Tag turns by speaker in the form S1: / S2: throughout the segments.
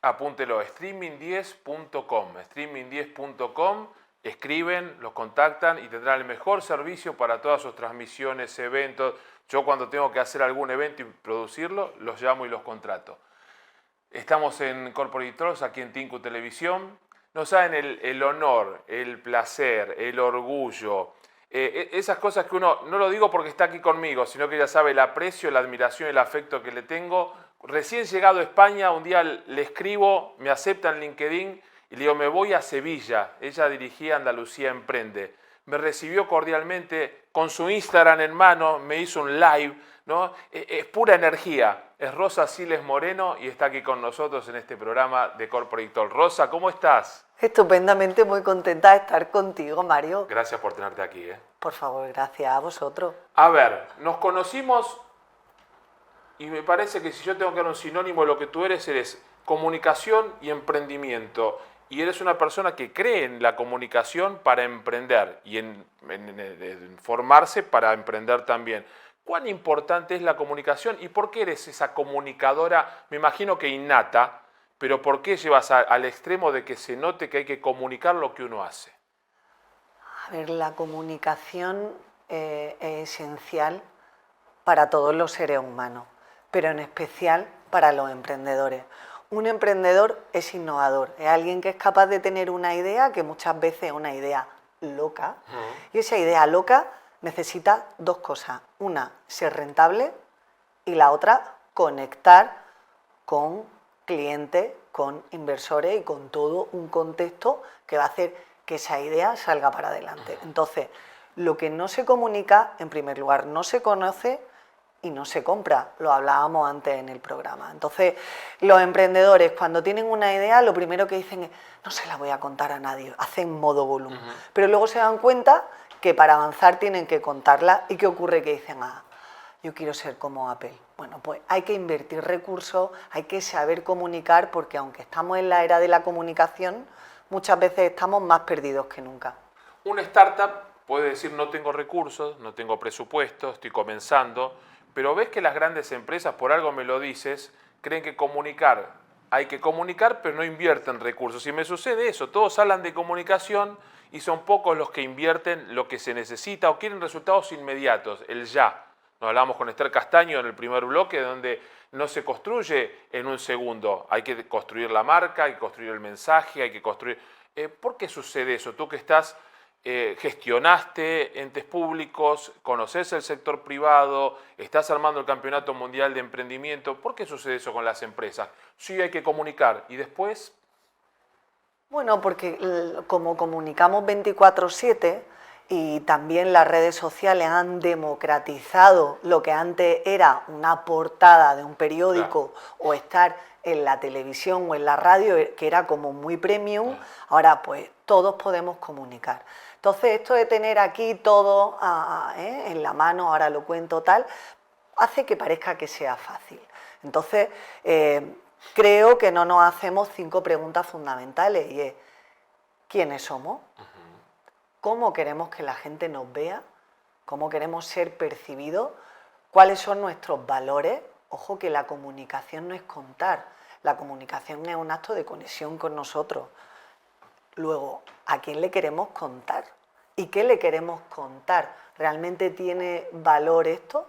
S1: Apúntelo, streaming10.com, escriben, los contactan y tendrán el mejor servicio para todas sus transmisiones, eventos. Yo cuando tengo que hacer algún evento y producirlo, los llamo y los contrato. Estamos en Corporate Talks, aquí en Tinku Televisión. No saben el honor, el placer, el orgullo, esas cosas que uno, no lo digo porque está aquí conmigo, sino que ya sabe el aprecio, la admiración, el afecto que le tengo. Recién llegado a España, un día le escribo, me acepta en LinkedIn y le digo, me voy a Sevilla. Ella dirigía Andalucía Emprende. Me recibió cordialmente, con su Instagram en mano, me hizo un live, ¿no? Es pura energía. Es Rosa Siles Moreno y está aquí con nosotros en este programa de Corporate Talk. Rosa, ¿cómo estás?
S2: Estupendamente, muy contenta de estar contigo, Mario.
S1: Gracias por tenerte aquí,
S2: Por favor, gracias a vosotros.
S1: A ver, nos conocimos y me parece que si yo tengo que dar un sinónimo de lo que tú eres comunicación y emprendimiento. Y eres una persona que cree en la comunicación para emprender y en formarse para emprender también. ¿Cuán importante es la comunicación y por qué eres esa comunicadora, me imagino que innata, pero por qué llevas al extremo de que se note que hay que comunicar lo que uno hace?
S2: A ver, la comunicación es esencial para todos los seres humanos, pero en especial para los emprendedores. Un emprendedor es innovador, es alguien que es capaz de tener una idea que muchas veces es una idea loca, y esa idea loca necesita dos cosas. Una, ser rentable, y la otra, conectar con clientes, con inversores y con todo un contexto que va a hacer que esa idea salga para adelante. Entonces, lo que no se comunica, en primer lugar, no se conoce y no se compra. Lo hablábamos antes en el programa. Entonces, los emprendedores, cuando tienen una idea, lo primero que dicen es, no se la voy a contar a nadie, hacen modo volumen. Pero luego se dan cuenta que para avanzar tienen que contarla. ¿Y qué ocurre? Que dicen, yo quiero ser como Apple. Bueno, pues hay que invertir recursos, hay que saber comunicar, porque aunque estamos en la era de la comunicación, muchas veces estamos más perdidos que nunca.
S1: Una startup puede decir no tengo recursos, no tengo presupuesto, estoy comenzando, pero ves que las grandes empresas, por algo me lo dices, creen que hay que comunicar, pero no invierten recursos. Y me sucede eso, todos hablan de comunicación y son pocos los que invierten lo que se necesita o quieren resultados inmediatos, el ya. Nos hablamos con Esther Castaño en el primer bloque, donde no se construye en un segundo. Hay que construir la marca, hay que construir el mensaje, hay que construir... ¿Por qué sucede eso? Tú que gestionaste entes públicos, conoces el sector privado, estás armando el Campeonato Mundial de Emprendimiento. ¿Por qué sucede eso con las empresas? Sí, hay que comunicar. ¿Y después?
S2: Bueno, porque como comunicamos 24/7 y también las redes sociales han democratizado lo que antes era una portada de un periódico, claro, o estar en la televisión o en la radio, que era como muy premium, claro, ahora pues todos podemos comunicar. Entonces esto de tener aquí todo en la mano, ahora lo cuento tal, hace que parezca que sea fácil. Entonces, creo que no nos hacemos 5 preguntas fundamentales y es, ¿quiénes somos? ¿Cómo queremos que la gente nos vea? ¿Cómo queremos ser percibidos? ¿Cuáles son nuestros valores? Ojo que la comunicación no es contar, la comunicación es un acto de conexión con nosotros. Luego, ¿a quién le queremos contar? ¿Y qué le queremos contar? ¿Realmente tiene valor esto?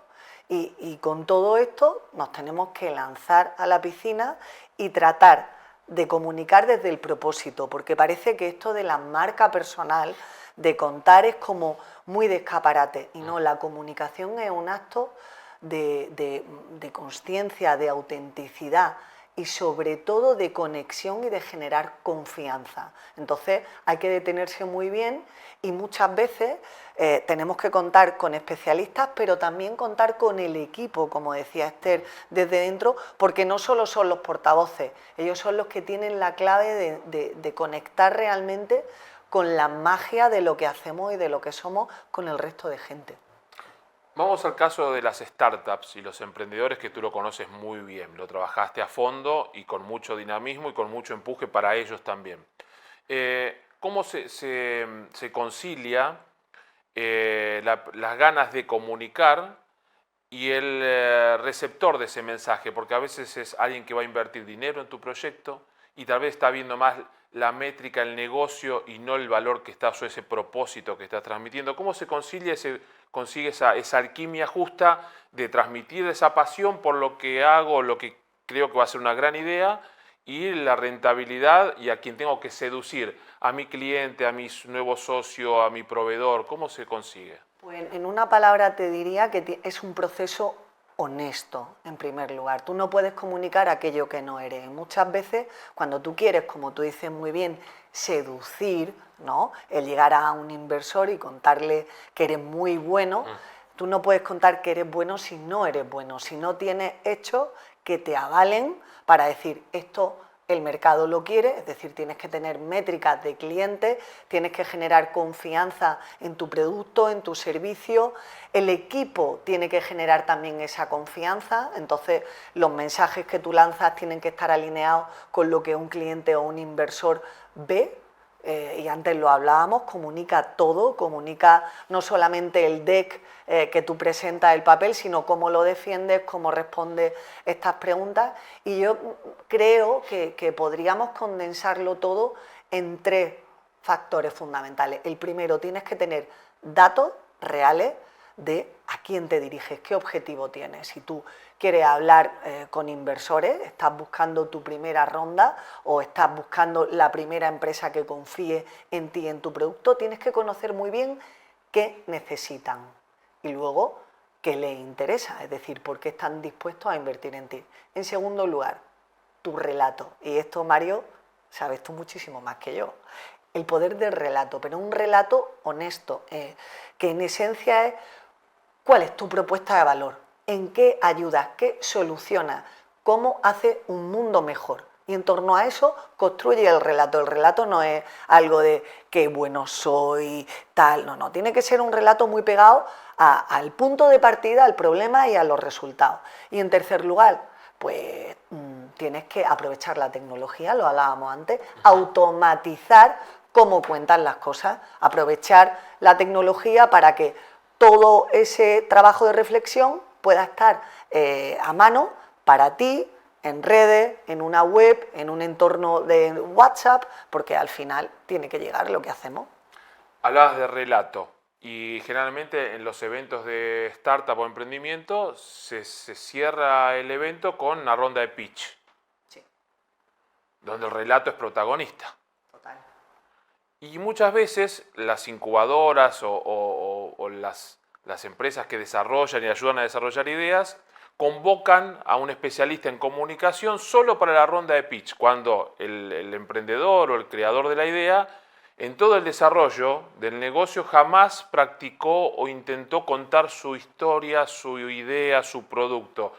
S2: Y con todo esto nos tenemos que lanzar a la piscina y tratar de comunicar desde el propósito, porque parece que esto de la marca personal, de contar, es como muy de escaparate. Y no, la comunicación es un acto de consciencia, de autenticidad y sobre todo de conexión y de generar confianza. Entonces hay que detenerse muy bien y muchas veces tenemos que contar con especialistas, pero también contar con el equipo, como decía Esther, desde dentro, porque no solo son los portavoces, ellos son los que tienen la clave de conectar realmente con la magia de lo que hacemos y de lo que somos con el resto de gente.
S1: Vamos al caso de las startups y los emprendedores, que tú lo conoces muy bien, lo trabajaste a fondo y con mucho dinamismo y con mucho empuje para ellos también. ¿Cómo se concilia las ganas de comunicar y el receptor de ese mensaje? Porque a veces es alguien que va a invertir dinero en tu proyecto y tal vez está viendo más la métrica, el negocio y no el valor que estás o ese propósito que estás transmitiendo. ¿Cómo se consigue esa alquimia justa de transmitir esa pasión por lo que hago, lo que creo que va a ser una gran idea, y la rentabilidad y a quien tengo que seducir, a mi cliente, a mi nuevo socio, a mi proveedor? ¿Cómo se consigue?
S2: Pues en una palabra te diría que es un proceso honesto, en primer lugar. Tú no puedes comunicar aquello que no eres. Muchas veces, cuando tú quieres, como tú dices muy bien, seducir, ¿no? El llegar a un inversor y contarle que eres muy bueno, tú no puedes contar que eres bueno si no eres bueno, si no tienes hechos que te avalen para decir esto el mercado lo quiere, es decir, tienes que tener métricas de clientes, tienes que generar confianza en tu producto, en tu servicio, el equipo tiene que generar también esa confianza, entonces los mensajes que tú lanzas tienen que estar alineados con lo que un cliente o un inversor ve. Y antes lo hablábamos, comunica todo, comunica no solamente el deck que tú presentas, el papel, sino cómo lo defiendes, cómo respondes estas preguntas. Y yo creo que podríamos condensarlo todo en 3 factores fundamentales. El primero, tienes que tener datos reales de a quién te diriges, qué objetivo tienes. Si tú quieres hablar con inversores, estás buscando tu primera ronda o estás buscando la primera empresa que confíe en ti, en tu producto, tienes que conocer muy bien qué necesitan y luego qué les interesa, es decir, por qué están dispuestos a invertir en ti. En segundo lugar, tu relato. Y esto, Mario, sabes tú muchísimo más que yo. El poder del relato, pero un relato honesto, que en esencia es cuál es tu propuesta de valor, en qué ayudas, qué solucionas, cómo hace un mundo mejor. Y en torno a eso construye el relato. El relato no es algo de qué bueno soy, tal, no, tiene que ser un relato muy pegado al punto de partida, al problema y a los resultados. Y en tercer lugar, pues tienes que aprovechar la tecnología, lo hablábamos antes, automatizar cómo cuentan las cosas, aprovechar la tecnología para que todo ese trabajo de reflexión pueda estar a mano para ti, en redes, en una web, en un entorno de WhatsApp, porque al final tiene que llegar lo que hacemos.
S1: Hablabas de relato y generalmente en los eventos de startup o emprendimiento se cierra el evento con una ronda de pitch,
S2: Sí.
S1: donde el relato es protagonista.
S2: Total.
S1: Y muchas veces las incubadoras o las empresas que desarrollan y ayudan a desarrollar ideas convocan a un especialista en comunicación solo para la ronda de pitch, cuando el emprendedor o el creador de la idea en todo el desarrollo del negocio jamás practicó o intentó contar su historia, su idea, su producto.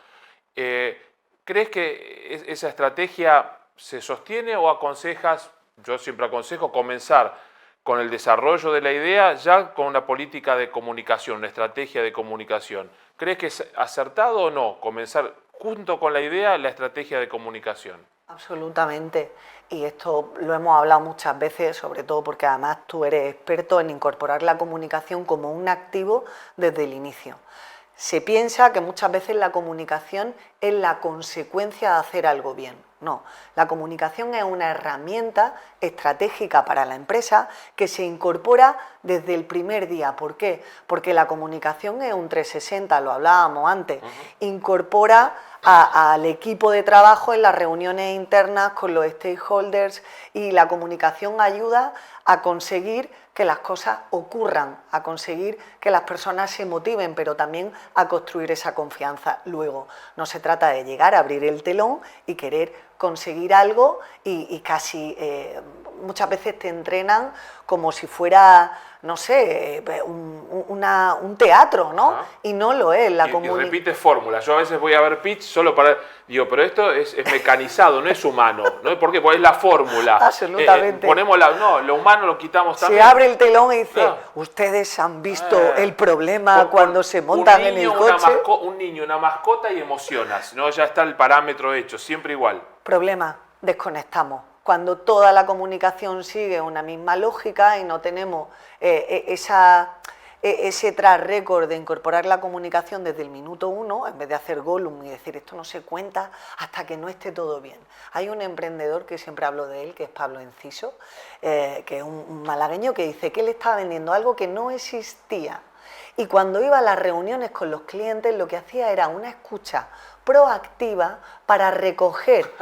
S1: ¿Crees que esa estrategia se sostiene o aconsejas? Yo siempre aconsejo comenzar con el desarrollo de la idea ya con una política de comunicación, una estrategia de comunicación. ¿Crees que es acertado o no comenzar junto con la idea la estrategia de comunicación?
S2: Absolutamente. Y esto lo hemos hablado muchas veces, sobre todo porque además tú eres experto en incorporar la comunicación como un activo desde el inicio. Se piensa que muchas veces la comunicación es la consecuencia de hacer algo bien. No, la comunicación es una herramienta estratégica para la empresa que se incorpora desde el primer día. ¿Por qué? Porque la comunicación es un 360, lo hablábamos antes, incorpora al equipo de trabajo en las reuniones internas con los stakeholders y la comunicación ayuda a conseguir que las cosas ocurran, a conseguir que las personas se motiven, pero también a construir esa confianza. Luego, no se trata de llegar a abrir el telón y querer conseguir algo y casi muchas veces te entrenan como si fuera, no sé, un teatro, ¿no?
S1: Ajá.
S2: Y no lo es.
S1: Y repites fórmulas. Yo a veces voy a ver pitch solo para... Digo, pero esto es mecanizado, no es humano, ¿no? ¿Por qué? Porque es la fórmula.
S2: Absolutamente.
S1: No, lo humano lo quitamos también.
S2: Se abre el telón y dice, ustedes han visto el problema cuando se montan en el coche.
S1: Un niño, una mascota y emocionas, ¿no? Ya está el parámetro hecho, siempre igual.
S2: Problema, desconectamos. Cuando toda la comunicación sigue una misma lógica y no tenemos ese track record de incorporar la comunicación desde el minuto 1, en vez de hacer Gollum y decir esto no se cuenta hasta que no esté todo bien. Hay un emprendedor que siempre hablo de él, que es Pablo Enciso, que es un malagueño, que dice que él estaba vendiendo algo que no existía. Y cuando iba a las reuniones con los clientes, lo que hacía era una escucha proactiva para recoger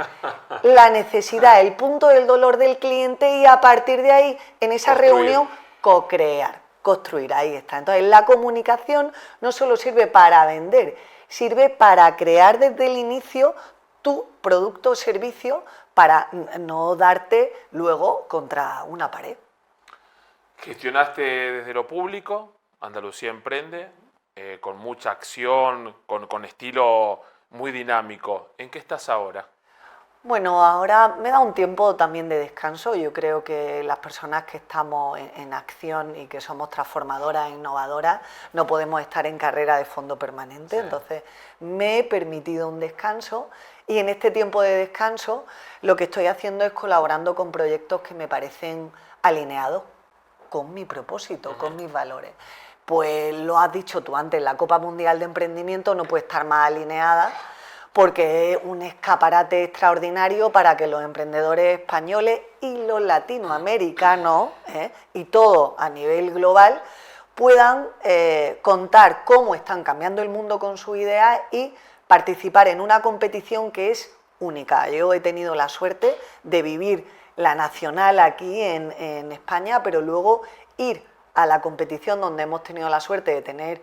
S2: la necesidad, el punto del dolor del cliente y a partir de ahí, en esa reunión, co-crear, construir, ahí está. Entonces, la comunicación no solo sirve para vender, sirve para crear desde el inicio tu producto o servicio para no darte luego contra una pared.
S1: Gestionaste desde lo público, Andalucía Emprende, con mucha acción, con estilo muy dinámico. ¿En qué estás ahora?
S2: Bueno, ahora me da un tiempo también de descanso. Yo creo que las personas que estamos en acción y que somos transformadoras, innovadoras, no podemos estar en carrera de fondo permanente. Sí. Entonces, me he permitido un descanso y en este tiempo de descanso lo que estoy haciendo es colaborando con proyectos que me parecen alineados con mi propósito, con mis valores. Pues lo has dicho tú antes, la Copa Mundial de Emprendimiento no puede estar más alineada porque es un escaparate extraordinario para que los emprendedores españoles y los latinoamericanos, y todo a nivel global, puedan contar cómo están cambiando el mundo con sus ideas y participar en una competición que es única. Yo he tenido la suerte de vivir la nacional aquí en España, pero luego ir a la competición donde hemos tenido la suerte de tener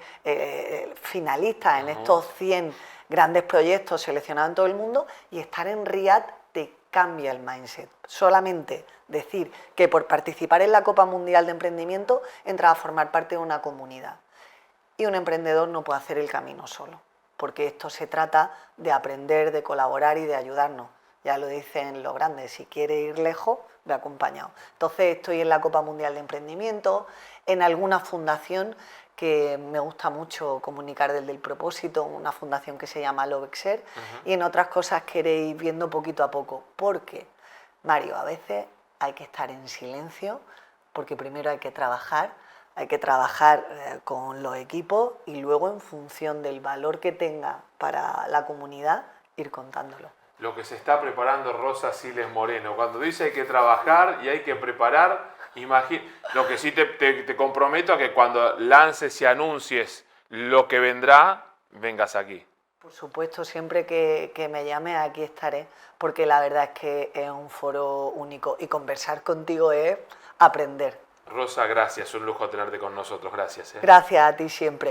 S2: finalistas en estos 100 grandes proyectos seleccionados en todo el mundo, y estar en Riad te cambia el mindset. Solamente decir que por participar en la Copa Mundial de Emprendimiento entras a formar parte de una comunidad. Y un emprendedor no puede hacer el camino solo, porque esto se trata de aprender, de colaborar y de ayudarnos. Ya lo dicen los grandes, si quiere ir lejos, ve acompañado. Entonces estoy en la Copa Mundial de Emprendimiento, en alguna fundación que me gusta mucho comunicar desde el propósito, una fundación que se llama Lovexer, y en otras cosas que iréis viendo poquito a poco. Porque, Mario, a veces hay que estar en silencio, porque primero hay que trabajar con los equipos y luego en función del valor que tenga para la comunidad, ir contándolo.
S1: Lo que se está preparando Rosa Siles Moreno. Cuando dice hay que trabajar y hay que preparar, lo que sí te comprometo a que cuando lances y anuncies lo que vendrá, vengas aquí.
S2: Por supuesto, siempre que me llame aquí estaré, porque la verdad es que es un foro único y conversar contigo es aprender.
S1: Rosa, gracias, un lujo tenerte con nosotros, gracias.
S2: Gracias a ti siempre.